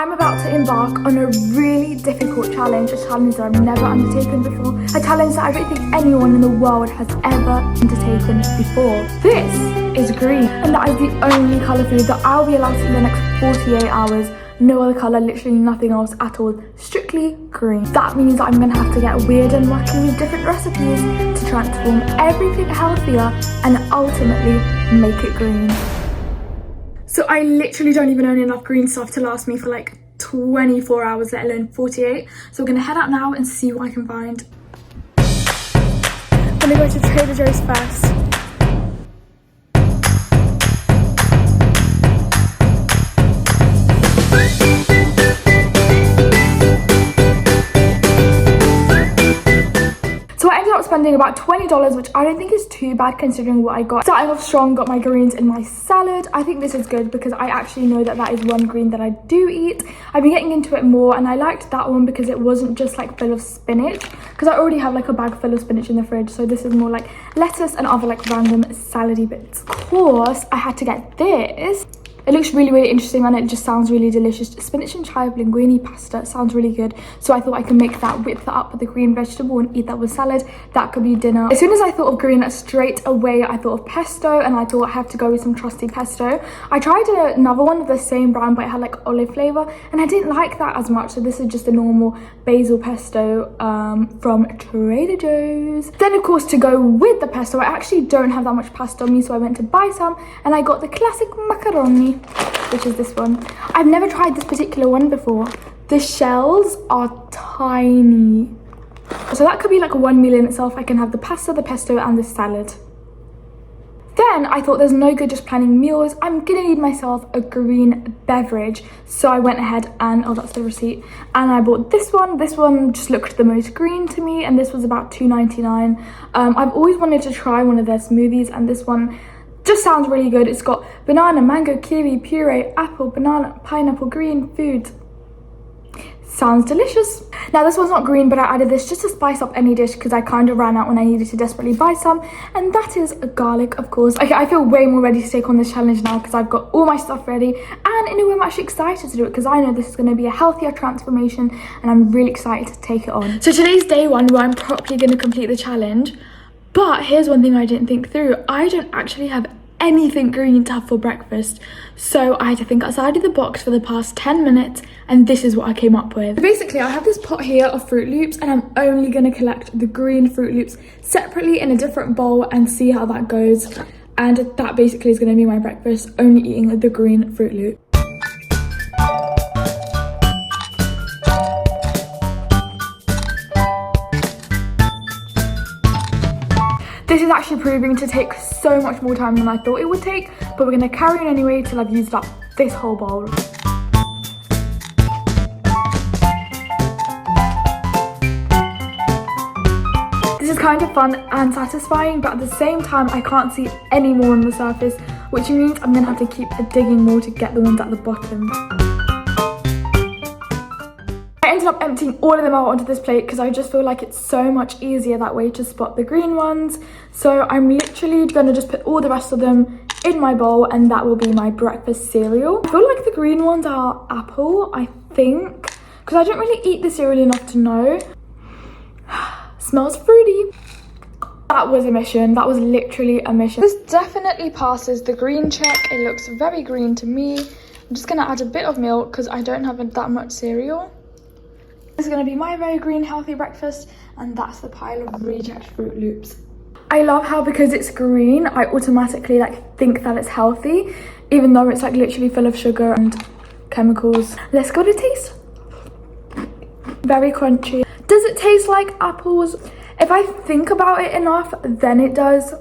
I'm about to embark on a really difficult challenge, a challenge that I've never undertaken before, a challenge that I don't think anyone in the world has ever undertaken before. This is green, and that is the only colour food that I'll be allowed to eat in the next 48 hours. No other colour, literally nothing else at all, strictly green. That means that I'm going to have to get weird and wacky with different recipes to transform everything healthier and ultimately make it green. So I literally don't even own enough green stuff to last me for like 24 hours, let alone 48. So we're gonna head out now and see what I can find. I'm gonna go to Trader Joe's first. Spending about $20, which I don't think is too bad considering what I got. Starting off strong, got my greens in my salad. I think this is good because I actually know that that is one green that I do eat. I've been getting into it more and I liked that one because it wasn't just like full of spinach, because I already have like a bag full of spinach in the fridge, so this is more like lettuce and other like random salady bits. Of course, I had to get this. It looks really interesting and it just sounds really delicious. Spinach and chive linguine pasta sounds really good. So I thought I could make that, whip that up with the green vegetable and eat that with salad. That could be dinner. As soon as I thought of green, straight away I thought of pesto, and I thought I have to go with some trusty pesto. I tried another one of the same brand, but it had like olive flavour and I didn't like that as much. So this is just a normal basil pesto from Trader Joe's. Then of course, to go with the pesto, I actually don't have that much pasta on me, so I went to buy some and I got the classic macaroni, which is this one. I've never tried this particular one before. The shells are tiny. So that could be like one meal in itself. I can have the pasta, the pesto and the salad. Then I thought there's no good just planning meals. I'm gonna need myself a green beverage. So I went ahead and, oh, that's the receipt. And I bought this one. This one just looked the most green to me, and this was about $2.99. I've always wanted to try one of their smoothies, and this one just sounds really good. It's got banana, mango, kiwi, puree, apple, banana, pineapple, green food. Sounds delicious. Now this one's not green, but I added this just to spice up any dish because I kind of ran out when I needed to desperately buy some, and that is garlic, of course. Okay, I feel way more ready to take on this challenge now because I've got all my stuff ready, and in a way I'm actually excited to do it because I know this is going to be a healthier transformation and I'm really excited to take it on. So today's day one where I'm properly going to complete the challenge. But here's one thing I didn't think through. I don't actually have anything green to have for breakfast. So I had to think outside of the box for the past 10 minutes, and this is what I came up with. Basically, I have this pot here of Fruit Loops, and I'm only going to collect the green Fruit Loops separately in a different bowl and see how that goes. And that basically is going to be my breakfast, only eating the green Fruit Loop. This is actually proving to take so much more time than I thought it would take, but we're going to carry on anyway till I've used up this whole bowl. This is kind of fun and satisfying, but at the same time I can't see any more on the surface, which means I'm going to have to keep digging more to get the ones at the bottom. I ended up emptying all of them out onto this plate because I just feel like it's so much easier that way to spot the green ones. So I'm literally gonna just put all the rest of them in my bowl, and that will be my breakfast cereal. I feel like the green ones are apple, I think, because I don't really eat the cereal enough to know. Smells fruity. That was a mission. That was literally a mission. This definitely passes the green check. It looks very green to me. I'm just gonna add a bit of milk because I don't have that much cereal. This is going to be my very green healthy breakfast, and that's the pile of reject Fruit Loops. I love how because it's green I automatically like think that it's healthy, even though it's like literally full of sugar and chemicals. Let's go to taste. Very crunchy. Does it taste like apples? If I think about it enough, then it does,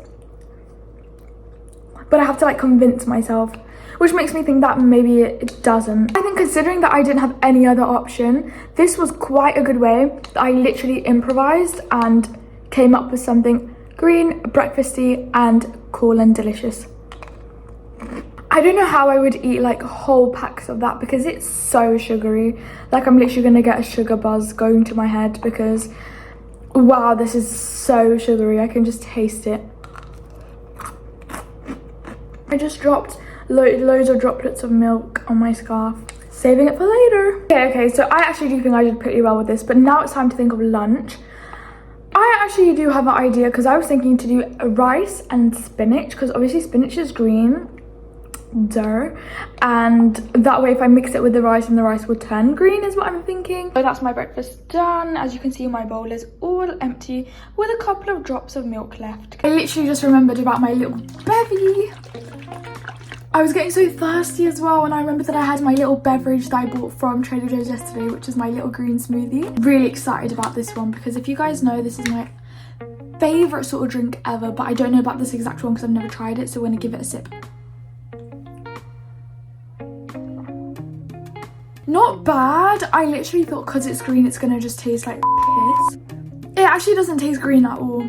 but I have to like convince myself, which makes me think that maybe it doesn't. I think considering that I didn't have any other option, this was quite a good way. I literally improvised and came up with something green, breakfasty and cool and delicious. I don't know how I would eat like whole packs of that because it's so sugary. Like I'm literally gonna get a sugar buzz going to my head because wow, this is so sugary. I can just taste it. I just dropped loads of droplets of milk on my scarf. saving it for later. Okay, so I actually do think I did pretty well with this, but now it's time to think of lunch. I actually do have an idea because I was thinking to do rice and spinach, because obviously spinach is green, duh, and that way if I mix it with the rice and the rice will turn green is what I'm thinking. So that's my breakfast done. As you can see, my bowl is all empty with a couple of drops of milk left. I literally just remembered about my little bevy. I was getting so thirsty as well, and I remember that I had my little beverage that I bought from Trader Joe's yesterday, which is my little green smoothie. Really excited about this one because if you guys know, this is my favorite sort of drink ever, but I don't know about this exact one because I've never tried it, so we're gonna give it a sip. Not bad. I literally thought because it's green it's gonna just taste like piss. It actually doesn't taste green at all.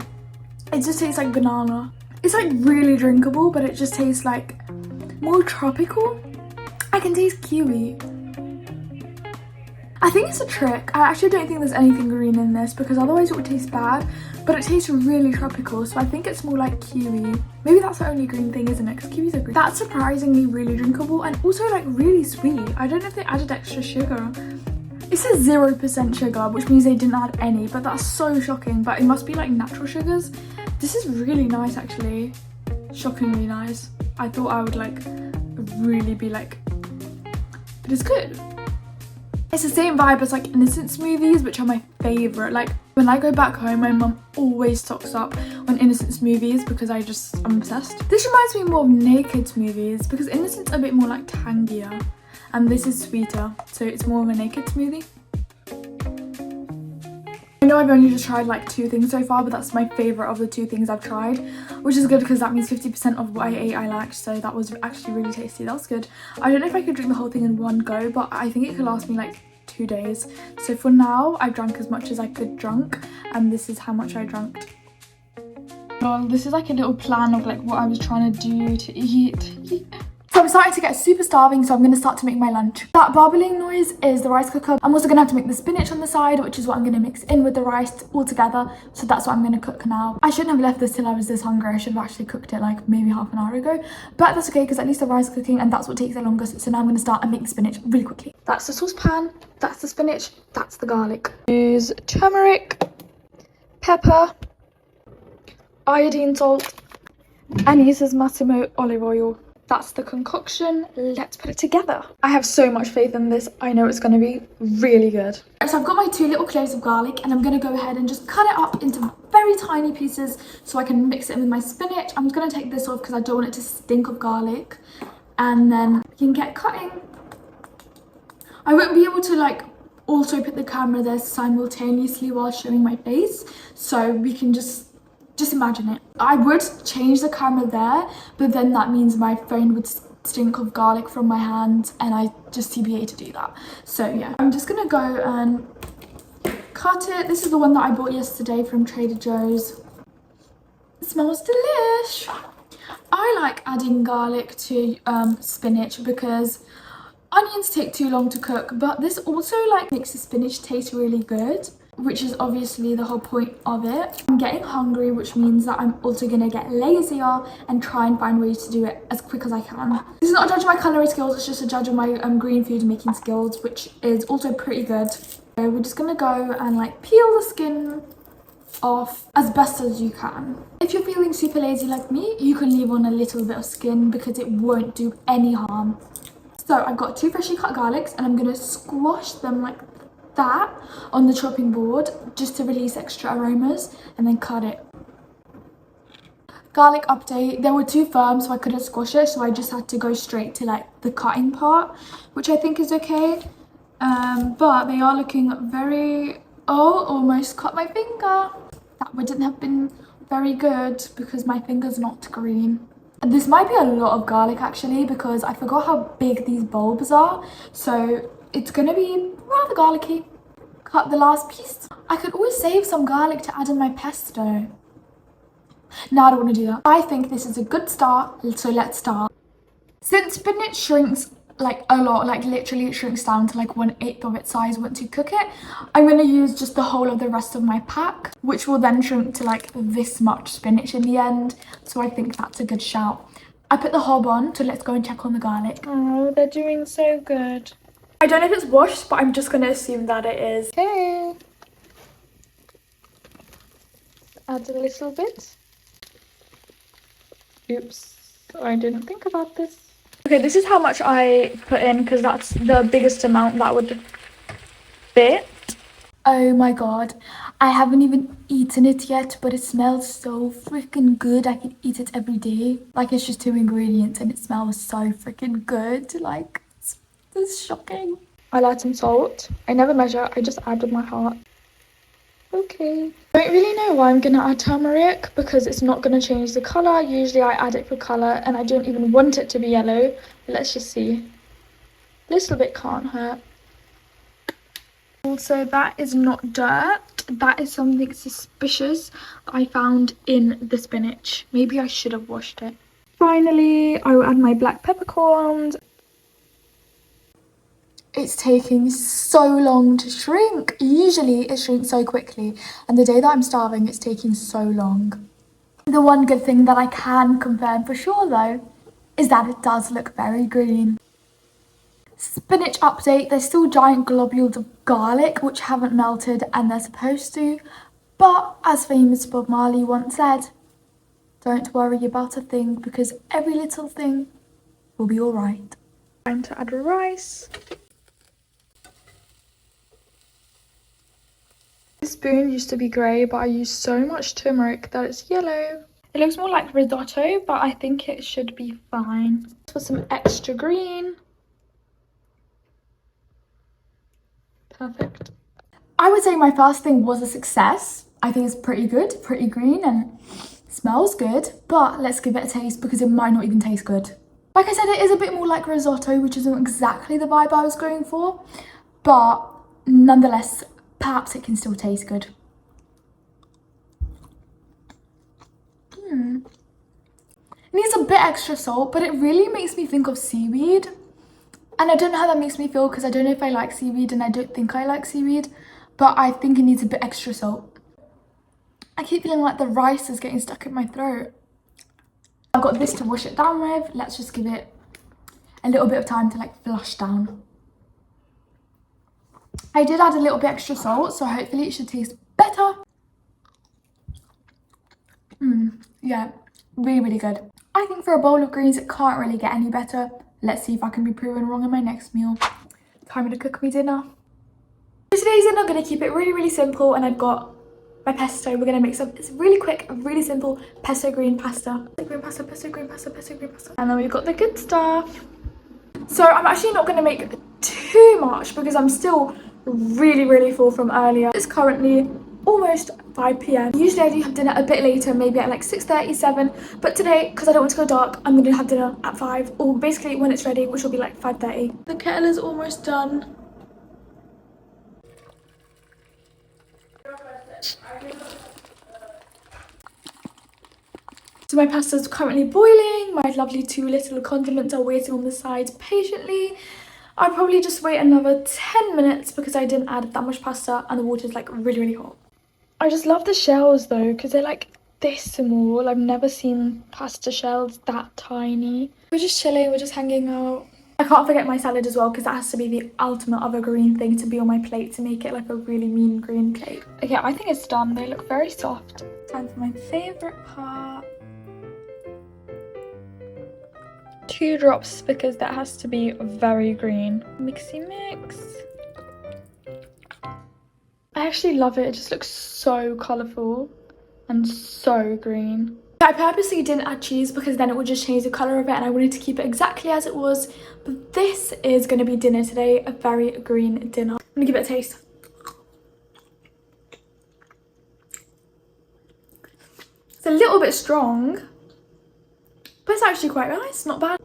It just tastes like banana. It's like really drinkable, but it just tastes like more tropical. I can taste kiwi. I think it's a trick. I actually don't think there's anything green in this because otherwise it would taste bad, but it tastes really tropical, so I think it's more like kiwi. Maybe that's the only green thing, isn't it? Because kiwis are green. That's surprisingly really drinkable and also like really sweet. I don't know if they added extra sugar. It says 0% sugar, which means they didn't add any, but that's so shocking. But it must be like natural sugars. This is really nice actually. Shockingly nice. I thought I would like really be like, but it's good. It's the same vibe as like innocent smoothies, which are my favorite. Like when I go back home, my mum always stocks up on innocent smoothies because I'm obsessed. This reminds me more of naked smoothies because innocent's a bit more like tangier and this is sweeter, so it's more of a naked smoothie. I know I've only just tried like 2 things so far, but that's my favorite of the 2 things I've tried, which is good because that means 50% of what I ate I liked, so that was actually really tasty. That was good. I don't know if I could drink the whole thing in one go, but I think it could last me like 2 days. So for now, I've drank as much as I could drunk, and this is how much I drank. Well, this is like a little plan of like what I was trying to do to eat. So I'm starting to get super starving, so I'm going to start to make my lunch. That bubbling noise is the rice cooker. I'm also going to have to make the spinach on the side, which is what I'm going to mix in with the rice all together. So that's what I'm going to cook now. I shouldn't have left this till I was this hungry. I should have actually cooked it like maybe half an hour ago. But that's okay because at least the rice is cooking and that's what takes the longest. So now I'm going to start and make the spinach really quickly. That's the saucepan, that's the spinach, that's the garlic. Use turmeric, pepper, iodine salt, and uses Massimo olive oil. That's the concoction. Let's put it together. I have so much faith in this. I know it's going to be really good. So I've got my 2 little cloves of garlic and I'm going to go ahead and just cut it up into very tiny pieces so I can mix it in with my spinach. I'm going to take this off because I don't want it to stink of garlic. And then we can get cutting. I won't be able to like also put the camera there simultaneously while showing my face. So we can just imagine it. I would change the camera there, but then that means my phone would stink of garlic from my hands and I just TBA to do that. So yeah, I'm just gonna go and cut it. This is the one that I bought yesterday from Trader Joe's. It smells delish. I like adding garlic to spinach because onions take too long to cook, but this also like makes the spinach taste really good, which is obviously the whole point of it. I'm getting hungry, which means that I'm also gonna get lazier and try and find ways to do it as quick as I can. This is not a judge of my culinary skills, it's just a judge of my green food making skills, which is also pretty good. So we're just gonna go and like peel the skin off as best as you can. If you're feeling super lazy like me, you can leave on a little bit of skin because it won't do any harm. So I've got 2 freshly cut garlics and I'm gonna squash them like that on the chopping board just to release extra aromas and then cut it. Garlic update, they were too firm so I couldn't squash it, so I just had to go straight to like the cutting part, which I think is okay. But they are looking very, oh, almost cut my finger. That wouldn't have been very good because my finger's not green. This might be a lot of garlic actually because I forgot how big these bulbs are, so it's gonna be rather garlicky. Cut the last piece. I could always save some garlic to add in my pesto. No, I don't want to do that. I think this is a good start, so let's start. Since spinach shrinks like a lot, like literally it shrinks down to like 1/8 of its size once you cook it, I'm going to use just the whole of the rest of my pack, which will then shrink to like this much spinach in the end, so I think that's a good shout. I put the hob on, so let's go and check on the garlic. Oh, they're doing so good. I don't know if it's washed, but I'm just going to assume that it is. Okay. Add a little bit. Oops, I didn't think about this. Okay, this is how much I put in because that's the biggest amount that would fit. Oh my god, I haven't even eaten it yet, but it smells so freaking good. I could eat it every day. Like, it's just 2 ingredients and it smells so freaking good. Like, it's shocking. I'll add some salt. I never measure, I just add with my heart. Okay. I don't really know why I'm gonna add turmeric because it's not gonna change the colour. Usually I add it for colour and I don't even want it to be yellow. But let's just see. A little bit can't hurt. Also, that is not dirt. That is something suspicious I found in the spinach. Maybe I should have washed it. Finally, I will add my black peppercorns. It's taking so long to shrink. Usually it shrinks so quickly, and the day that I'm starving, it's taking so long. The one good thing that I can confirm for sure though, is that it does look very green. Spinach update, there's still giant globules of garlic which haven't melted and they're supposed to, but as famous Bob Marley once said, don't worry about a thing because every little thing will be alright. Time to add rice. This spoon used to be grey, but I used so much turmeric that it's yellow. It looks more like risotto, but I think it should be fine. For some extra green. Perfect. I would say my first thing was a success. I think it's pretty good, pretty green, and smells good, but let's give it a taste because it might not even taste good. Like I said, it is a bit more like risotto, which isn't exactly the vibe I was going for, but nonetheless, perhaps it can still taste good. It needs a bit extra salt, but it really makes me think of seaweed. And I don't know how that makes me feel because I don't know if I like seaweed and I don't think I like seaweed, but I think it needs a bit extra salt. I keep feeling like the rice is getting stuck in my throat. I've got this to wash it down with. Let's just give it a little bit of time to like flush down. I did add a little bit extra salt, so hopefully it should taste better. Yeah, really, really good. I think for a bowl of greens, it can't really get any better. Let's see if I can be proven wrong in my next meal. Time to cook me dinner. For today's dinner, I'm going to keep it really, really simple, and I've got my pesto. We're going to make some, it's really quick, really simple pesto green pasta. Green pasta, pesto green pasta, pesto green pasta. And then we've got the good stuff. So I'm actually not going to make too much because I'm still really, really full from earlier. It's currently almost 5 p.m. Usually I do have dinner a bit later, maybe at like 6:30, 7, but today, because I don't want to go dark, I'm going to have dinner at 5, or basically when it's ready, which will be like 5:30. The kettle is almost done. So my pasta's currently boiling, my lovely 2 little condiments are waiting on the sides patiently. I'll probably just wait another 10 minutes because I didn't add that much pasta and the water's like really, really hot. I just love the shells though because they're like this small. I've never seen pasta shells that tiny. We're just chilling, we're just hanging out. I can't forget my salad as well because that has to be the ultimate of a green thing to be on my plate to make it like a really mean green plate. Okay, I think it's done. They look very soft. Time for my favourite part. 2 drops because that has to be very green. Mixy mix. I actually love it. It just looks so colourful and so green. I purposely didn't add cheese because then it would just change the colour of it and I wanted to keep it exactly as it was. But this is going to be dinner today, a very green dinner. I'm going to give it a taste. It's a little bit strong, but it's actually quite nice, not bad.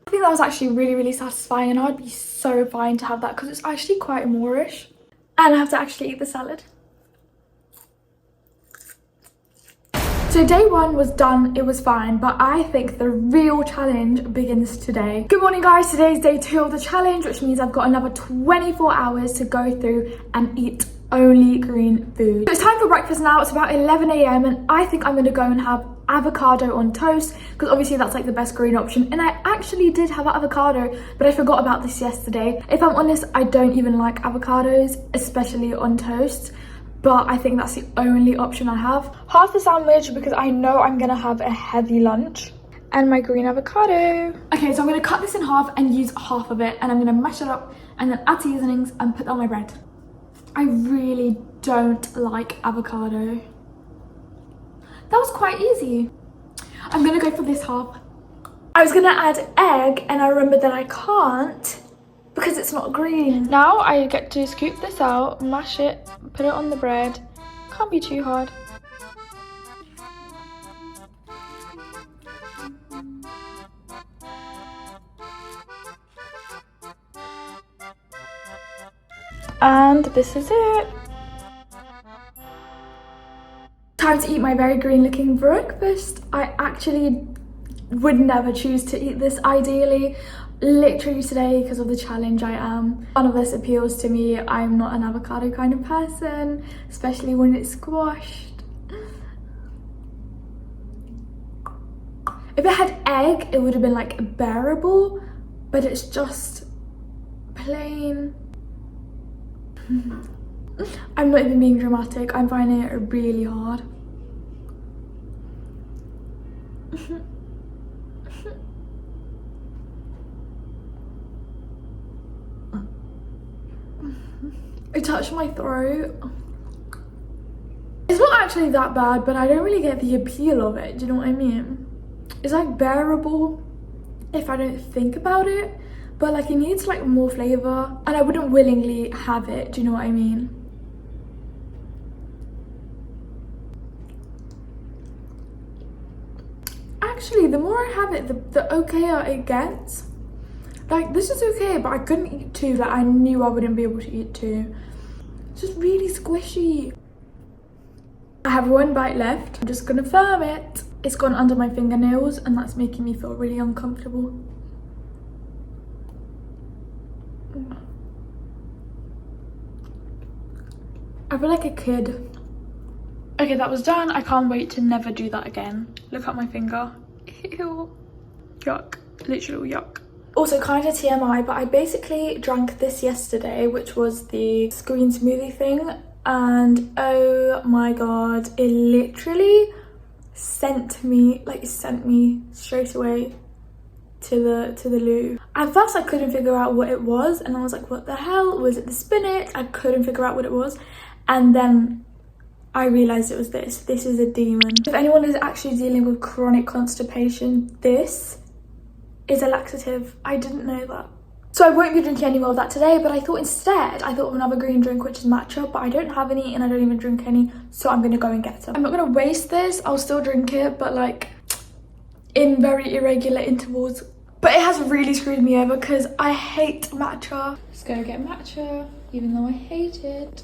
I think that was actually really, really satisfying and I'd be so fine to have that because it's actually quite moreish. And I have to actually eat the salad. So day 1 was done, it was fine, but I think the real challenge begins today. Good morning guys, today is day 2 of the challenge, which means I've got another 24 hours to go through and eat only green food. So it's time for breakfast now. It's about 11 a.m. and I think I'm going to go and have avocado on toast, because obviously that's like the best green option. And I actually did have an avocado, but I forgot about this yesterday. If I'm honest, I don't even like avocados, especially on toast, but I think that's the only option I have. Half the sandwich because I know I'm gonna have a heavy lunch, and my green avocado. Okay, so I'm gonna cut this in half and use half of it, and I'm gonna mash it up and then add seasonings and put that on my bread. I really don't like avocado. That was quite easy. I'm gonna go for this half. I was gonna add egg and I remembered that I can't because it's not green. Now I get to scoop this out, mash it, put it on the bread. Can't be too hard. And this is it. Time to eat my very green looking breakfast. I actually would never choose to eat this ideally. Literally today, because of the challenge I am. None of this appeals to me. I'm not an avocado kind of person, especially when it's squashed. If it had egg, it would have been like bearable, but it's just plain. I'm not even being dramatic. I'm finding it really hard. It touched my throat. It's not actually that bad, but I don't really get the appeal of it. Do you know what I mean? It's like bearable if I don't think about it, but like it needs like more flavor, and I wouldn't willingly have it. Do you know what I mean? Actually, the more I have it, the okayer it gets. Like, this is okay, but I couldn't eat two. Like, I knew I wouldn't be able to eat two. It's just really squishy. I have one bite left. I'm just gonna firm it. It's gone under my fingernails, and that's making me feel really uncomfortable. I feel like a kid. Okay, that was done. I can't wait to never do that again. Look at my finger. Ew. Yuck. Literal yuck. Also, kind of TMI, but I basically drank this yesterday, which was the green smoothie thing, and oh my god, it literally sent me straight away to the loo. At first I couldn't figure out what it was, and I was like, what the hell? Was it the spinach? I couldn't figure out what it was, and then I realized it was this. This is a demon. If anyone is actually dealing with chronic constipation, this is a laxative. I didn't know that. So I won't be drinking any more of that today, but I thought of another green drink, which is matcha, but I don't have any and I don't even drink any, so I'm gonna go and get some. I'm not gonna waste this. I'll still drink it, but like in very irregular intervals. But it has really screwed me over because I hate matcha. Let's go get matcha, even though I hate it.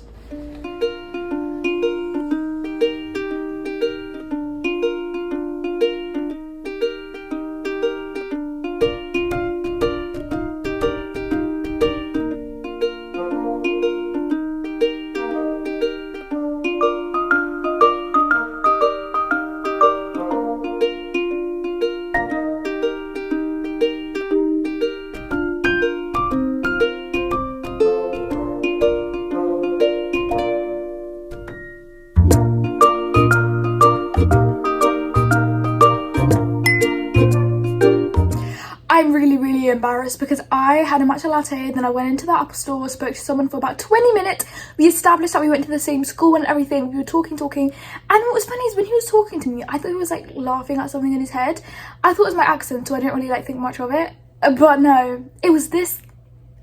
I'm really embarrassed because I had a matcha latte, then I went into the Apple store, spoke to someone for about 20 minutes. We established that we went to the same school and everything. We were talking, and what was funny is when he was talking to me, I thought he was like laughing at something in his head. I thought it was my accent, so I didn't really like think much of it, but no, it was this.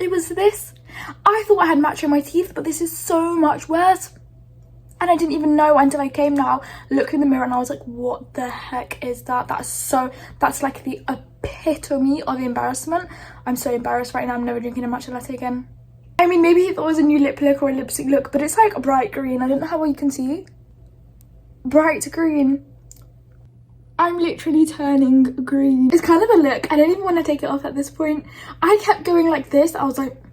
I thought I had matcha in my teeth, but this is so much worse. And I didn't even know until I came now, looked in the mirror, and I was like, what the heck is that? That's like the epitome of embarrassment. I'm so embarrassed right now. I'm never drinking a matcha latte again. I mean, maybe if it was a new lip look or a lipstick look, but it's like a bright green. I don't know how well you can see. Bright green. I'm literally turning green. It's kind of a look. I don't even want to take it off at this point. I kept going like this. I was like,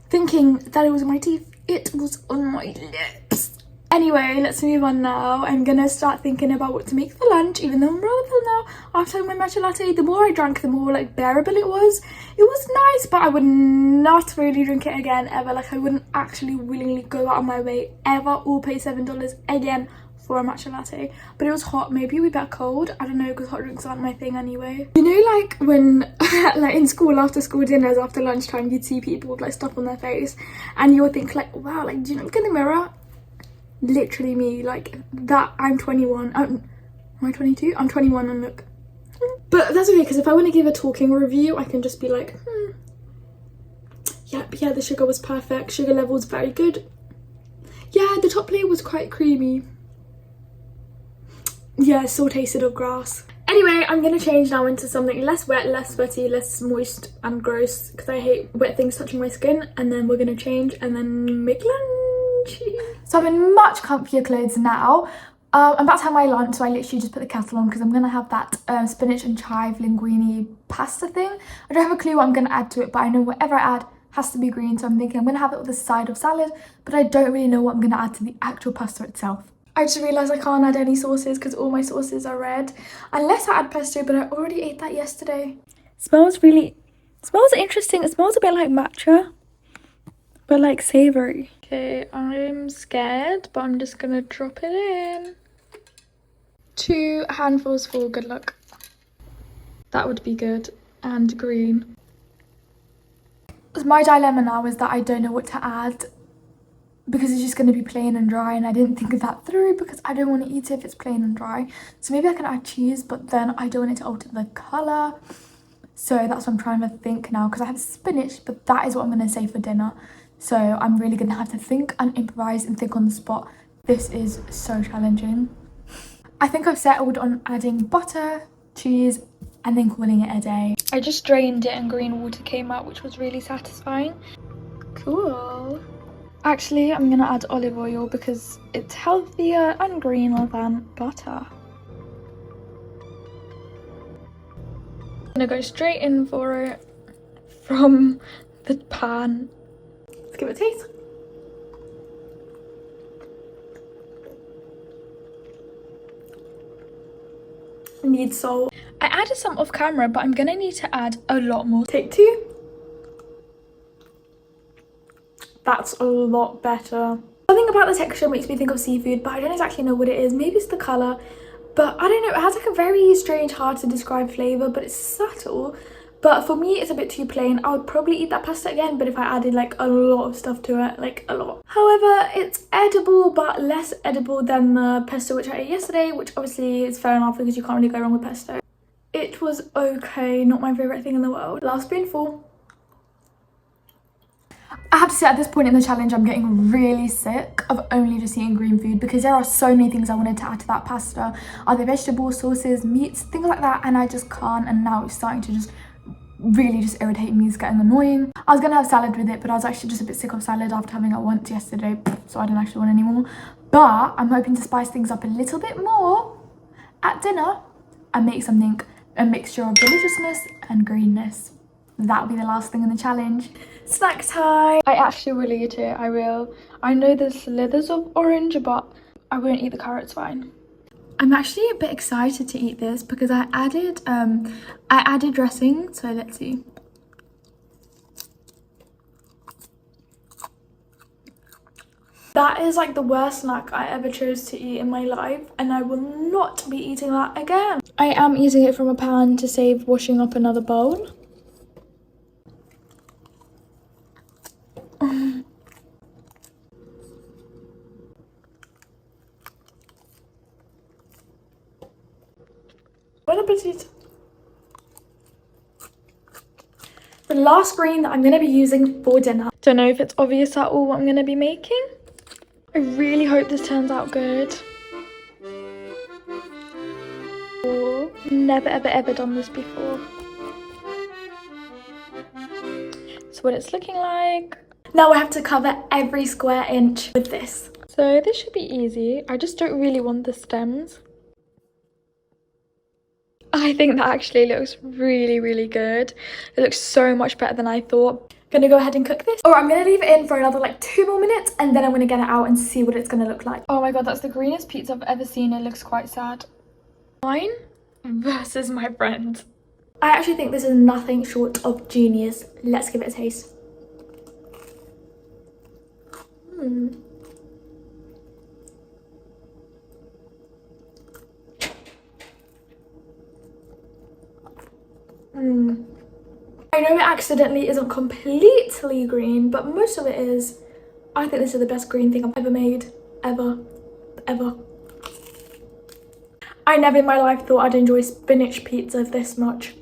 thinking that it was in my teeth. It was on my lips. Anyway, let's move on now. I'm gonna start thinking about what to make for lunch, even though I'm rather full now after having my matcha latte. The more I drank, the more like bearable it was. It was nice, but I would not really drink it again ever. Like I wouldn't actually willingly go out of my way ever or pay $7 again for a matcha latte. But it was hot. Maybe we better cold. I don't know, because hot drinks aren't my thing anyway. You know, like when like in school, after school dinners, after lunchtime, you'd see people with like stuff on their face and you would think like, wow, like do you not look in the mirror? Literally me, like that. I'm 21. Am I 22? I'm 21 and look. But that's okay, because if I want to give a talking review, I can just be like, yeah, the sugar was perfect. Sugar level was very good. Yeah, the top layer was quite creamy. Yeah, still tasted of grass. Anyway, I'm gonna change now into something less wet, less sweaty, less moist and gross, because I hate wet things touching my skin. And then we're gonna change and then make lunch. So I'm in much comfier clothes now. I'm about to have my lunch, so I literally just put the kettle on because I'm gonna have that spinach and chive linguine pasta thing. I don't have a clue what I'm gonna add to it, but I know whatever I add has to be green, so I'm thinking I'm gonna have it with a side of salad, but I don't really know what I'm gonna add to the actual pasta itself. I just realised I can't add any sauces because all my sauces are red, unless I add pesto, but I already ate that yesterday. Smells interesting. It smells a bit like matcha, but like savoury. Okay, I'm scared, but I'm just gonna drop it in. 2 handfuls full, good luck. That would be good. And green. My dilemma now is that I don't know what to add because it's just going to be plain and dry, and I didn't think of that through because I don't want to eat it if it's plain and dry. So maybe I can add cheese, but then I don't want it to alter the colour. So that's what I'm trying to think now, because I have spinach, but that is what I'm going to save for dinner. So I'm really going to have to think and improvise and think on the spot. This is so challenging. I think I've settled on adding butter, cheese, and then calling it a day. I just drained it and green water came out, which was really satisfying. Cool. Actually, I'm gonna add olive oil because it's healthier and greener than butter. I'm gonna go straight in for it from the pan. Let's give it a taste. Need salt. I added some off camera, but I'm gonna need to add a lot more. Take 2. That's a lot better. Something about the texture makes me think of seafood, but I don't exactly know what it is. Maybe it's the colour, but I don't know. It has like a very strange, hard to describe flavour, but it's subtle. But for me, it's a bit too plain. I would probably eat that pasta again, but if I added like a lot of stuff to it, like a lot. However, it's edible, but less edible than the pesto which I ate yesterday, which obviously is fair enough because you can't really go wrong with pesto. It was okay, not my favourite thing in the world. Last spoonful. I have to say, at this point in the challenge, I'm getting really sick of only just eating green food because there are so many things I wanted to add to that pasta. Other vegetables, sauces, meats, things like that, and I just can't, and now it's starting to just really just irritate me. It's getting annoying. I was gonna have salad with it, but I was actually just a bit sick of salad after having it once yesterday, so I didn't actually want any more. But I'm hoping to spice things up a little bit more at dinner and make something, a mixture of deliciousness and greenness. That'll be the last thing in the challenge. Snack time. I actually will eat it. I will. I know there's slithers of orange, but I won't eat the carrots. Fine. I'm actually a bit excited to eat this because I added dressing. So let's see. That is like the worst snack I ever chose to eat in my life, and I will not be eating that again. I am eating it from a pan to save washing up another bowl. Bon appetit. The last green that I'm going to be using for dinner. Don't know if it's obvious at all what I'm going to be making. I really hope this turns out good. Never ever ever done this before. So what it's looking like. Now I have to cover every square inch with this. So this should be easy. I just don't really want the stems. I think that actually looks really, really good. It looks so much better than I thought. Gonna go ahead and cook this. Or I'm gonna leave it in for another like 2 more minutes and then I'm gonna get it out and see what it's gonna look like. Oh my god, that's the greenest pizza I've ever seen. It looks quite sad. Mine versus my friend. I actually think this is nothing short of genius. Let's give it a taste. I know it accidentally isn't completely green, but most of it is. I think this is the best green thing I've ever made. Ever. I never in my life thought I'd enjoy spinach pizza this much.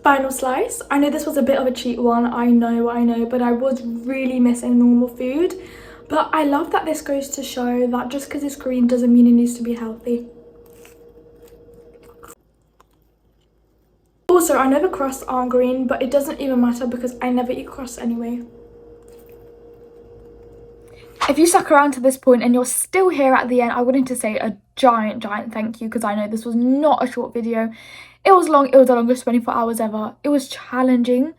Final slice. I know this was a bit of a cheat one, I know, but I was really missing normal food. But I love that this goes to show that just because it's green doesn't mean it needs to be healthy. Also, I know the crusts aren't green, but it doesn't even matter because I never eat crusts anyway. If you stuck around to this point and you're still here at the end, I wanted to say a giant thank you because I know this was not a short video. It was long, it was the longest 24 hours ever. It was challenging,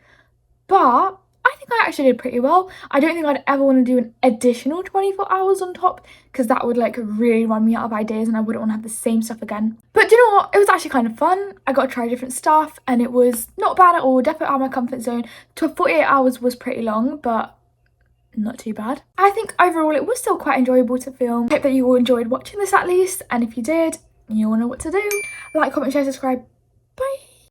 but I think I actually did pretty well. I don't think I'd ever want to do an additional 24 hours on top because that would like really run me out of ideas and I wouldn't want to have the same stuff again. But do you know what? It was actually kind of fun. I got to try different stuff and it was not bad at all. Definitely out of my comfort zone. 48 hours was pretty long, but not too bad. I think overall it was still quite enjoyable to film. I hope that you all enjoyed watching this at least, and if you did, you all know what to do. Like, comment, share, subscribe. Bye.